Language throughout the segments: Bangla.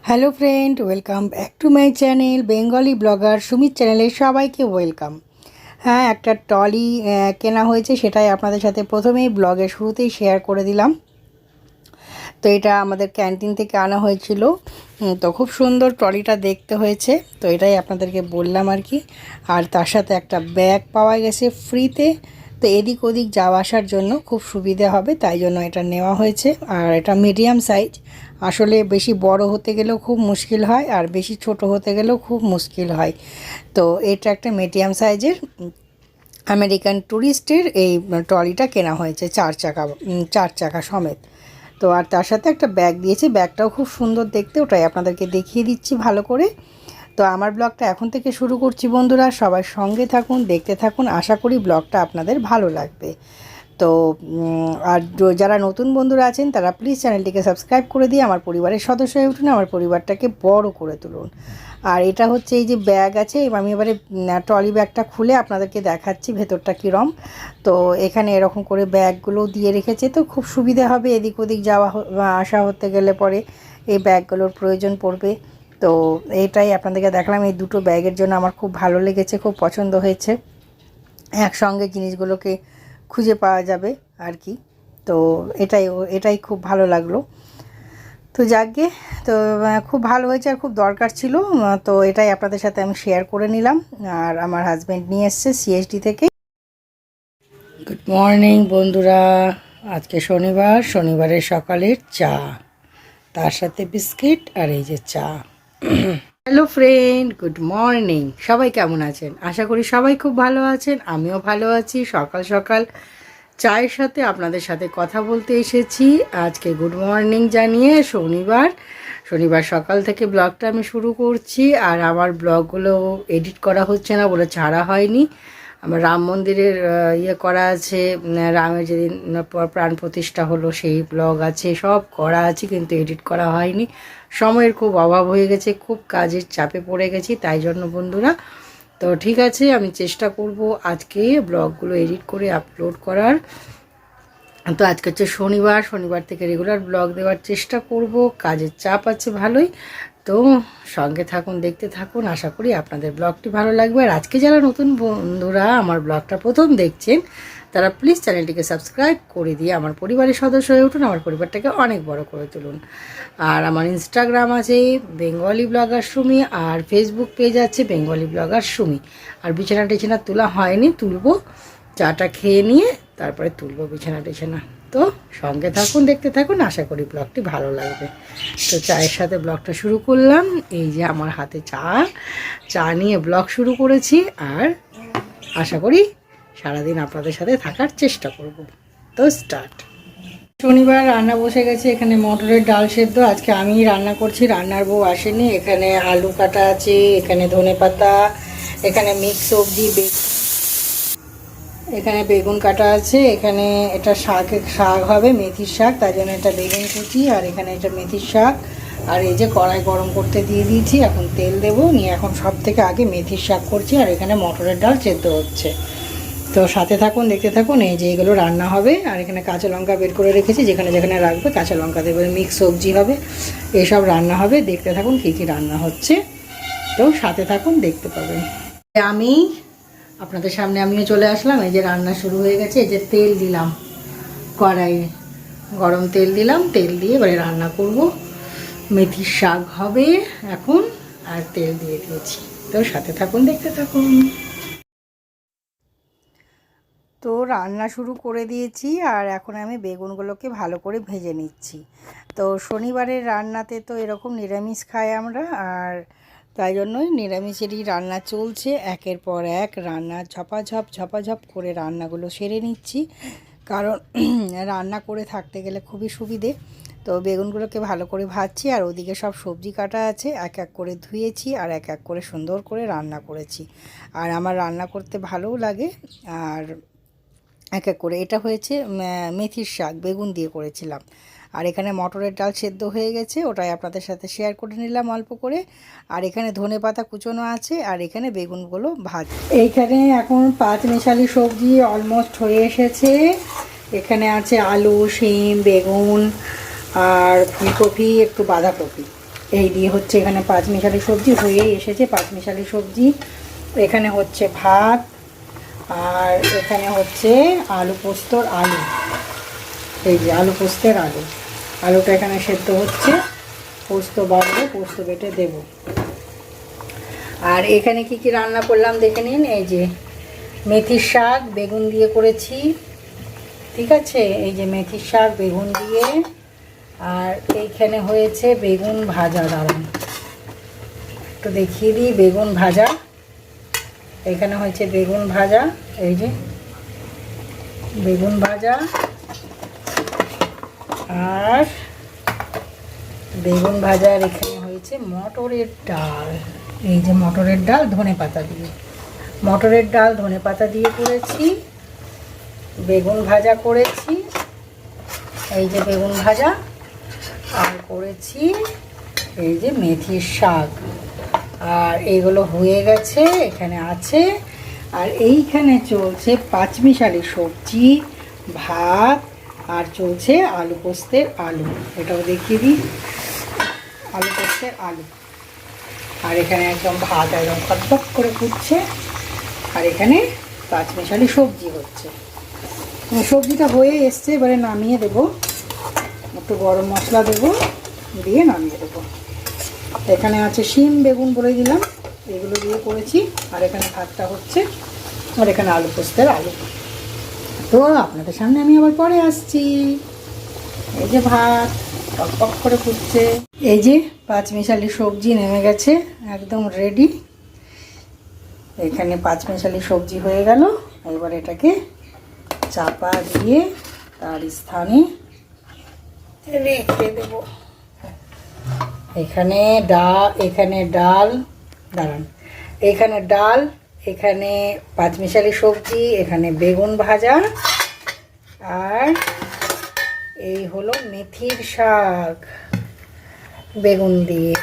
Hello friend, welcome back to my channel Bengali blogger Sumit চ্যানেলে সবাইকে ওয়েলকাম। হ্যাঁ, একটা ট্রলি কেনা হয়েছে, সেটাই আপনাদের সাথে প্রথমেই ব্লগের শুরুতেই শেয়ার করে দিলাম। তো এটা আমাদের ক্যান্টিন থেকে আনা হয়েছিল। তো খুব সুন্দর ট্রলিটা দেখতে হয়েছে, তো এটাই আপনাদেরকে বললাম আর কি। আর তার সাথে একটা ব্যাগ পাওয়া গেছে ফ্রিতে, তো এদিক ওদিক যাওয়া আসার জন্য খুব সুবিধা হবে, তাই জন্য এটা নেওয়া হয়েছে। আর এটা মিডিয়াম সাইজ, আসলে বেশি বড় হতে গেলেও খুব মুশকিল হয়, আর বেশি ছোট হতে গেলেও খুব মুশকিল হয়। তো এটা একটা মিডিয়াম সাইজের আমেরিকান ট্যুরিস্টের এই ট্রলিটা কেনা হয়েছে, চার চাকা সমেত। তো আর তার সাথে একটা ব্যাগ দিয়েছে, ব্যাগটাও খুব সুন্দর দেখতে, ওটাই আপনাদেরকে দেখিয়ে দিচ্ছি ভালো করে। তো আমার ব্লগটা এখন থেকে শুরু করছি বন্ধুরা, সবাই সঙ্গে থাকুন, দেখতে থাকুন, আশা করি ব্লগটা আপনাদের ভালো লাগবে। তো আর যারা নতুন বন্ধুরা আছেন তারা প্লিজ চ্যানেলটিকে সাবস্ক্রাইব করে দিয়ে আমার পরিবারের সদস্য হয়ে উঠুন, আমার পরিবারটাকে বড় করে তুলুন। আর এটা হচ্ছে এই যে ব্যাগ আছে, আমি এবারে ট্রলি ব্যাগটা খুলে আপনাদেরকে দেখাচ্ছি ভেতরটা কীরম। তো এখানে এরকম করে ব্যাগগুলো দিয়ে রেখেছে, তো খুব সুবিধা হবে এদিক ওদিক যাওয়া আসা হতে গেলে পরে এই ব্যাগগুলোর প্রয়োজন পড়বে। তো এইটাই আপনাদেরকে দেখালাম, এই দুটো ব্যাগের জন্য আমার খুব ভালো লেগেছে, খুব পছন্দ হয়েছে। একসঙ্গে জিনিসগুলোকে খুঁজে পাওয়া যাবে আর কি। তো এটাই খুব ভালো লাগলো। তো যাকগে, তো খুব ভালো হয়েছে আর খুব দরকার ছিল। তো এটাই আপনাদের সাথে আমি শেয়ার করে নিলাম। আর আমার হাজব্যান্ড নিয়ে এসছে সিএসডি থেকে। গুড মর্নিং বন্ধুরা, আজকে শনিবারের সকালের চা, তার সাথে বিস্কিট আর এই যে চা। Hello friend, good morning. সবাই কেমন আছেন? আশা করি সবাই খুব ভালো আছেন, আমিও ভালো আছি। সকাল সকাল চায়ের সাথে আপনাদের সাথে কথা বলতে এসেছি আজকে গুড মর্নিং জানিয়ে। শনিবার সকাল থেকে ব্লগটা আমি শুরু করছি। আর আমার ব্লগগুলো এডিট করা হচ্ছে না বলে ছাড়া হয়নি। আমার রাম মন্দিরের করা আছে, রামের যেদিন প্রাণ প্রতিষ্ঠা হলো সেই ব্লগ আছে, সব করা আছে, কিন্তু এডিট করা হয়নি। সময়ের খুব অভাব হয়ে গেছে, খুব কাজের চাপে পড়ে গেছি, তাই জন্য বন্ধুরা। তো ঠিক আছে, আমি চেষ্টা করব আজকে ব্লগগুলো এডিট করে আপলোড করার। তো আজকে হচ্ছে শনিবার থেকে রেগুলার ব্লগ দেওয়ার চেষ্টা করব। কাজের চাপ আছে ভালোই। তো সঙ্গে থাকুন, দেখতে থাকুন, আশা করি আপনাদের ব্লগটি ভালো লাগবে। আর আজকে যারা নতুন বন্ধুরা আমার ব্লগটা প্রথম দেখছেন তারা প্লিজ চ্যানেলটিকে সাবস্ক্রাইব করে দিয়ে আমার পরিবারের সদস্য হয়ে উঠুন, আমার পরিবারটাকে অনেক বড় করে তুলুন। আর আমার ইনস্টাগ্রাম আছে বেঙ্গলি ব্লগার সুমি, আর ফেসবুক পেজ আছে বেঙ্গলি ব্লগার সুমি। আর বিছানা টিছানা তোলা হয়নি, তুলবো, চাটা খেয়ে নিয়ে তারপরে তুলবো বিছানা টিছানা। তো সঙ্গে থাকুন, দেখতে থাকুন, আশা করি ব্লগটি ভালো লাগবে। তো চায়ের সাথে ব্লগটা শুরু করলাম। এই যে আমার হাতে চা নিয়ে ব্লগ শুরু করেছি। আর আশা করি সারাদিন আপনাদের সাথে থাকার চেষ্টা করব। তো স্টার্ট। শনিবার রান্না বসে গেছে, এখানে মটরের ডাল সেদ্ধ আজকে আমি রান্না করছি, রান্নার বউ আসেনি। এখানে আলু কাটা আছে, এখানে ধনেপাতা, এখানে মিক্স সবজি, এখানে বেগুন কাটা আছে, এখানে এটা শাক হবে, মেথির শাক, তাই জন্য এটা বেগুন কুচি, আর এখানে এটা মেথির শাক। আর এই যে কড়াই গরম করতে দিয়ে দিয়েছি, এখন তেল দেবো নিয়ে এখন সব থেকে আগে মেথির শাক করছি। আর এখানে মটরের ডাল সেদ্ধ হচ্ছে। তো সাথে থাকুন, দেখতে থাকুন। এই যে এগুলো রান্না হবে। আর এখানে কাঁচা লঙ্কা বের করে রেখেছি, যেখানে যেখানে রাখবে কাঁচা লঙ্কা দেবে। মিক্স সবজি হবে, এসব রান্না হবে। দেখতে থাকুন কী কী রান্না হচ্ছে। তো সাথে থাকুন, দেখতে পাবেন। আমি আপনাদের সামনে আমিও চলে আসলাম। এই যে রান্না শুরু হয়ে গেছে। এই যে তেল দিলাম কড়াইয়ে, গরম তেল দিলাম, তেল দিয়ে এবারে রান্না করব। মেথির শাক হবে এখন, আর তেল দিয়ে দিয়েছি। তো সাথে থাকুন, দেখতে থাকুন। তো রান্না শুরু করে দিয়েছি, আর এখন আমি বেগুনগুলোকে ভালো করে ভেজে নিচ্ছি। তো শনিবারের রান্নাতে তো এরকম নিরামিষ খাই আমরা, আর তাই জন্যই নিরামিষেরই রান্না চলছে। একের পর এক রান্না ঝপাঝপ করে রান্নাগুলো সেরে নিচ্ছি, কারণ রান্না করে থাকতে গেলে খুবই সুবিধে। তো বেগুনগুলোকে ভালো করে ভাজছি, আর ওদিকে সব সবজি কাটা আছে, এক এক করে ধুয়েছি, আর এক এক করে সুন্দর করে রান্না করেছি। আর আমার রান্না করতে ভালোও লাগে। আর এক এক করে এটা হয়েছে মেথির শাক, বেগুন দিয়ে করেছিলাম। আর এখানে মটরের ডাল সেদ্ধ হয়ে গেছে, ওটাই আপনাদের সাথে শেয়ার করে নিলাম অল্প করে। আর এখানে ধনেপাতা কুচোনো আছে, আর এখানে বেগুনগুলো এইখানে এখন 5 মেশালি সবজি অলমোস্ট হয়ে এসেছে। এখানে আছে আলু, শিম, বেগুন, আর ফুলকপি, একটু বাঁধাকপি, এই দিয়ে হচ্ছে এখানে পাঁচমিশালি সবজি হয়েই এসেছে। পাঁচমিশালি সবজি, এখানে হচ্ছে ভাত, আর এখানে হচ্ছে আলু পোস্তর আলু। এই যে আলু পোস্তের আলু, আলুটা এখানে সেদ্ধ হচ্ছে। পোস্ত বাড়বো, পোস্ত বেটে দেব। আর এখানে কি কি রান্না করলাম দেখে নিন। এই যে মেথির শাক বেগুন দিয়ে করেছি, ঠিক আছে। এই যে মেথির শাক বেগুন দিয়ে। আর এইখানে হয়েছে বেগুন ভাজা, দাঁড়ান একটু দেখিয়ে দিই। বেগুন ভাজা, এখানে হয়েছে বেগুন ভাজা। এই যে বেগুন ভাজা, আর বেগুন ভাজার এখানে হয়েছে মটরের ডাল। এই যে মটরের ডাল ধনে পাতা দিয়ে, মটরের ডাল ধনে পাতা দিয়ে করেছি। বেগুন ভাজা করেছি, এই যে বেগুন ভাজা। আর করেছি এই যে মেথির শাক। আর এগুলো হয়ে গেছে, এখানে আছে। আর এইখানে চলছে পাঁচমিশালি সবজি, ভাত, আর চলছে আলু পোস্তের আলু। এটাও দেখিয়ে দিই, আলু পোস্তের আলু। আর এখানে একদম ভাত একদম খটখট করে ফুটছে। আর এখানে পাঁচমিশালি সবজি হচ্ছে। সবজিটা হয়ে এসছে, এবারে নামিয়ে দেবো। একটু গরম মশলা দেবো, দিয়ে নামিয়ে দেবো। এখানে আছে শিম বেগুন বলে দিলাম, এগুলো দিয়ে করেছি। আর এখানে ভাতটা হচ্ছে, আর এখানে আলু পোস্তের আলু। তো আপনাদের সামনে আমি আবার পরে আসছি। এই যে ভাত টকটক করে ফুটছে। এই যে পাঁচমিশালি সবজি নেমে গেছে, একদম রেডি। এখানে পাঁচমিশালি সবজি হয়ে গেল। এবার এটাকে চাপা দিয়ে তার স্থানে রেখে দেব। এখানে ডাল, দাঁড়ান, এখানে ডাল, এখানে পাঁচমিশালি সবজি, এখানে বেগুন ভাজা, আর এই হলো মেথির শাক বেগুন দিয়ে।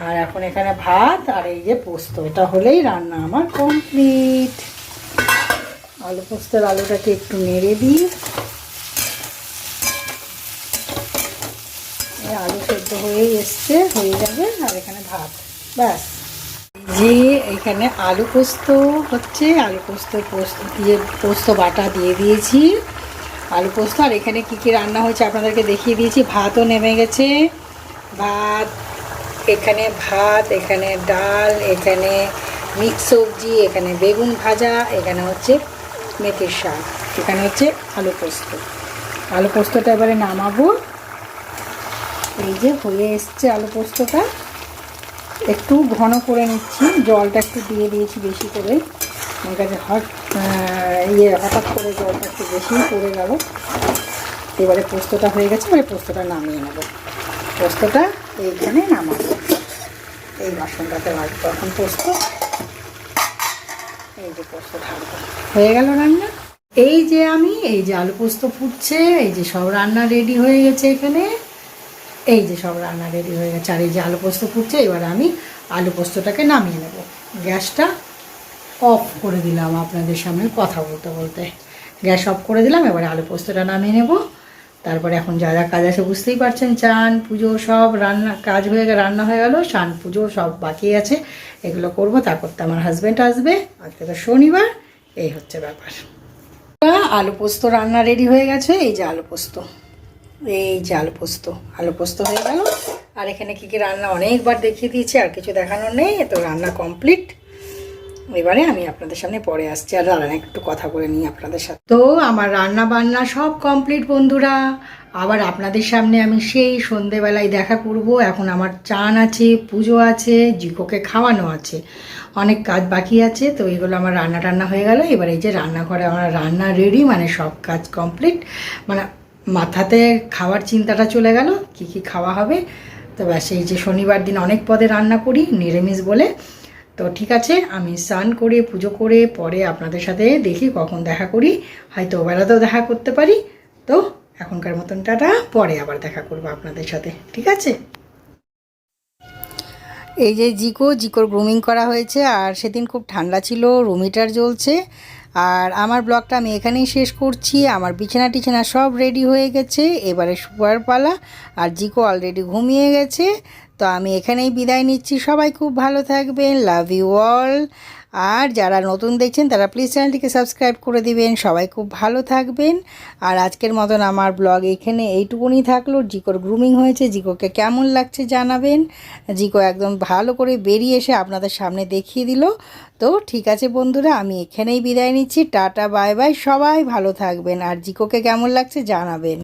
আর এখন এখানে ভাত, আর এই যে পোস্ত। এটা হলেই রান্না আমার কমপ্লিট। আলু পোস্তের আলুটাকে একটু নেড়ে দিই। আলু সেদ্ধ হয়েই এসছে, হয়ে যাবে। আর এখানে ভাত, ব্যাস। যে এখানে আলু পোস্ত হচ্ছে, আলু পোস্ত দিয়ে পোস্ত বাটা দিয়ে দিয়েছি, আলু পোস্ত। আর এখানে কি কি রান্না হয়েছে আপনাদেরকে দেখিয়ে দিয়েছি। ভাতও নেমে গেছে, ভাত, এখানে ডাল, এখানে মিক্স সবজি, এখানে বেগুন ভাজা, এখানে হচ্ছে মেথির শাক, এখানে হচ্ছে আলু পোস্ত। আলু পোস্তটা এবারে নামাবো। এই যে হয়ে এসছে আলু পোস্তটা। একটু ঘন করে নিচ্ছি, জলটা একটু দিয়ে দিয়েছি বেশি করে। আমার কাছে হঠাৎ করে জলটা একটু বেশিই পড়ে গেল। এবারে পোস্তটা হয়ে গেছে, এবারে পোস্তটা নামিয়ে নেব। পোস্তটা এইখানে নামাবো, এই বাসনটাতে রাখবো এখন পোস্ত। এই যে পোস্ত ঢালবো, হয়ে গেল রান্না। এই যে আলু পোস্ত ফুটছে, এই যে সব রান্না রেডি হয়ে গেছে এখানে। এই যে সব রান্না রেডি হয়ে গেছে, আর এই যে আলু পোস্ত ফুটছে। এবার আমি আলু পোস্তটাকে নামিয়ে নেব। গ্যাসটা অফ করে দিলাম আপনাদের সামনে কথা বলতে বলতে। গ্যাস অফ করে দিলাম। এবারে আলু পোস্তটা নামিয়ে নেব। তারপরে এখন যা যা কাজ আছে বুঝতেই পারছেন, চান পুজো সব রান্না কাজ হয়ে গেল, রান্না হয়ে গেল, স্নান পুজো সব বাকি আছে, এগুলো করব। তারপর তো আমার হাজব্যান্ড আসবে, আজকে তো শনিবার। এই হচ্ছে ব্যাপার। আলু পোস্ত রান্না রেডি হয়ে গেছে। এই যে আলু পোস্ত, এই যে আলু পোস্ত হয়ে গেল। আর এখানে কি কি রান্না অনেকবার দেখিয়ে দিয়েছি, আর কিছু দেখানোর নেই। তো রান্না কমপ্লিট। এবারে আমি আপনাদের সামনে পরে আসছি। আর দাঁড়ান একটু কথা বলে নিই আপনাদের সাথে। তো আমার রান্না বান্না সব কমপ্লিট বন্ধুরা। আবার আপনাদের সামনে আমি সেই সন্ধেবেলায় দেখা করব। এখন আমার চান আছে, পুজো আছে, জিকোকে খাওয়ানো আছে, অনেক কাজ বাকি আছে। তো এগুলো আমার রান্না টান্না হয়ে গেল। এবার এই যে রান্নাঘরে আমার রান্না রেডি, মানে সব কাজ কমপ্লিট। মানে মাথাতে খাওয়ার চিন্তাটা চলে গেল, কি কি খাওয়া হবে। তো ব্যাস, এই যে শনিবার দিন অনেক পদে রান্না করি নিরামিষ বলে। তো ঠিক আছে, আমি স্নান করে পুজো করে পরে আপনাদের সাথে দেখি কখন দেখা করি। হয়তো বেলাতেও দেখা করতে পারি। তো এখনকার মতন টাটা, পরে আবার দেখা করবো আপনাদের সাথে, ঠিক আছে। এই যে জিকোর গ্রুমিং করা হয়েছে। আর সেদিন খুব ঠান্ডা ছিল, রুম হিটার জ্বলছে। আর আমার ব্লগটা আমি এখানেই শেষ করছি। আমার বিছানা টিছানা সব রেডি হয়ে গেছে, এবারে শোয়ার পালা। আর জিকো অলরেডি ঘুমিয়ে গেছে। তো আমি এখানেই বিদায় নিচ্ছি। সবাই খুব ভালো থাকবেন। Love you all. আর যারা নতুন দেখছেন তারা প্লিজ চ্যানেলটিকে সাবস্ক্রাইব করে দিবেন। সবাই খুব ভালো থাকবেন। আর আজকের মতন আমার ব্লগ এখানে এইটুকুনি থাকলো। জিকোর গ্রুমিং হয়েছে, জিকোকে কেমন লাগছে জানাবেন। জিকো একদম ভালো করে বেরিয়ে এসে আপনাদের সামনে দেখিয়ে দিল। তো ঠিক আছে বন্ধুরা, আমি এখানেই বিদায় নিচ্ছি। Tata bye bye. সবাই ভালো থাকবেন আর জিকোকে কেমন লাগছে জানাবেন।